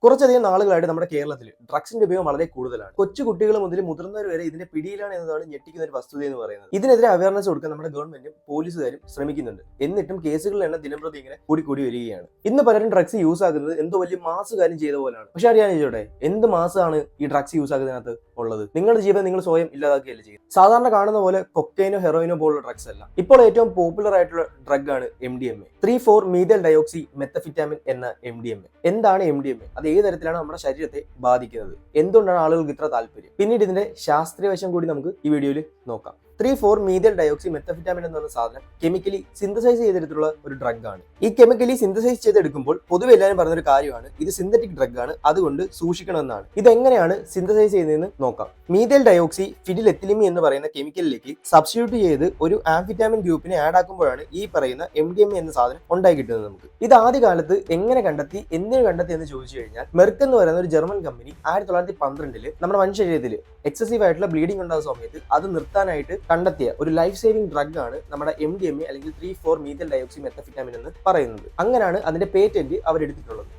കുറച്ചധികം നാളുകളായിട്ട് നമ്മുടെ കേരളത്തിൽ ഡ്രഗ്സിന്റെ ഉപയോഗം വളരെ കൂടുതലാണ്. കൊച്ചു കുട്ടികൾ മുതൽ മുതിർന്നവർ വരെ ഇതിന്റെ പിടിയിലാണ് എന്നതാണ് ഞെട്ടിക്കുന്ന ഒരു വസ്തുത എന്ന് പറയുന്നത്. ഇതിനെതിരെ അവയർനെസ് കൊടുക്കാൻ നമ്മുടെ ഗവൺമെന്റും പോലീസുകാരും ശ്രമിക്കുന്നുണ്ട്. എന്നിട്ടും കേസുകളുടെ എണ്ണം ദിനംപ്രതി ഇങ്ങനെ കൂടി വരികയാണ്. ഇന്ന് പലരും ഡ്രഗ്സ് യൂസ് ആക്കുന്നത് എന്തോ വലിയ മാസ് കാര്യം ചെയ്ത പോലെയാണ്. പക്ഷെ അറിയാൻ ചോട്ടെ, എന്ത് മാസമാണ് ഈ ഡ്രഗ്സ് യൂസ് ആക്കുന്നതിനകത്ത് ഉള്ളത്? നിങ്ങളുടെ ജീവിതം നിങ്ങൾ സ്വയം ഇല്ലാതാക്കുകയല്ലേ ചെയ്യുന്നത്. സാധാരണ കാണുന്ന പോലെ കൊക്കൈനോ ഹെറോയിനോ പോലുള്ള ഡ്രഗ്സ് അല്ല. ഇപ്പോൾ ഏറ്റവും പോപ്പുലർ ആയിട്ടുള്ള ഡ്രഗ് ആണ് MDMA, 3,4 methyl മെത്തഫിറ്റാമിൻ എന്ന MDMA. എന്താണ് MDMA? അത് ഏത് തരത്തിലാണ് നമ്മുടെ ശരീരത്തെ ബാധിക്കുന്നത്? എന്തുകൊണ്ടാണ് ആളുകൾക്ക് ഇത്ര താല്പര്യം? പിന്നീട് ഇതിന്റെ ശാസ്ത്രീയ വശം കൂടി നമുക്ക് ഈ വീഡിയോയിൽ നോക്കാം. 3,4 മെത്തഫിറ്റാമിൻ എന്ന് പറഞ്ഞ സാധനം കെമിക്കലി സിന്തസൈസ് ചെയ്തെടുത്തുള്ള ഒരു ഡ്രഗ് ആണ്. ഈ കെമിക്കലി സിന്തസൈസ് ചെയ്തെടുക്കുമ്പോൾ പൊതുവെ എല്ലാവരും പറഞ്ഞൊരു കാര്യമാണ്, ഇത് സിന്തറ്റിക് ഡ്രഗ് ആണ്, അതുകൊണ്ട് സൂക്ഷിക്കണമെന്നാണ്. ഇതെങ്ങനെയാണ് സിന്തസൈസ് ചെയ്യുന്നതെന്ന് നോക്കാം. മീഥൈൽ ഡയോക്സി ഫിഡിലെത്തിലിമി എന്ന് പറയുന്ന കെമിക്കലിലേക്ക് സബ്സ്റ്റിറ്റ്യൂട്ട് ചെയ്ത് ഒരു ആംഫിറ്റാമിൻ ഗ്രൂപ്പിനെ ആഡ് ആക്കുമ്പോഴാണ് ഈ പറയുന്ന MDMA എന്ന സാധനം ഉണ്ടായി കിട്ടുന്നത് നമുക്ക്. ഇത് ആദ്യകാലത്ത് എങ്ങനെ കണ്ടെത്തി, എന്തിനു കണ്ടെത്തി എന്ന് ചോദിച്ചു കഴിഞ്ഞാൽ, മെർക്ക് എന്ന് പറയുന്ന ഒരു ജർമ്മൻ കമ്പനി 1912 നമ്മുടെ മനുഷ്യ ശരീരത്തിൽ എക്സസീവ് ആയിട്ടുള്ള ബ്ലീഡിംഗ് ഉണ്ടാകുന്ന സമയത്ത് അത് നിർത്താനായിട്ട് കണ്ടെത്തിയ ഒരു ലൈഫ് സേവിംഗ് ഡ്രഗ് ആണ് നമ്മുടെ MDMA അല്ലെങ്കിൽ 3,4 മെത്തഫിറ്റാമിൻ എന്ന് പറയുന്നത്. അങ്ങനെയാണ് അതിന്റെ പേറ്റന്റ് അവരെടുത്തിട്ടുള്ളത്.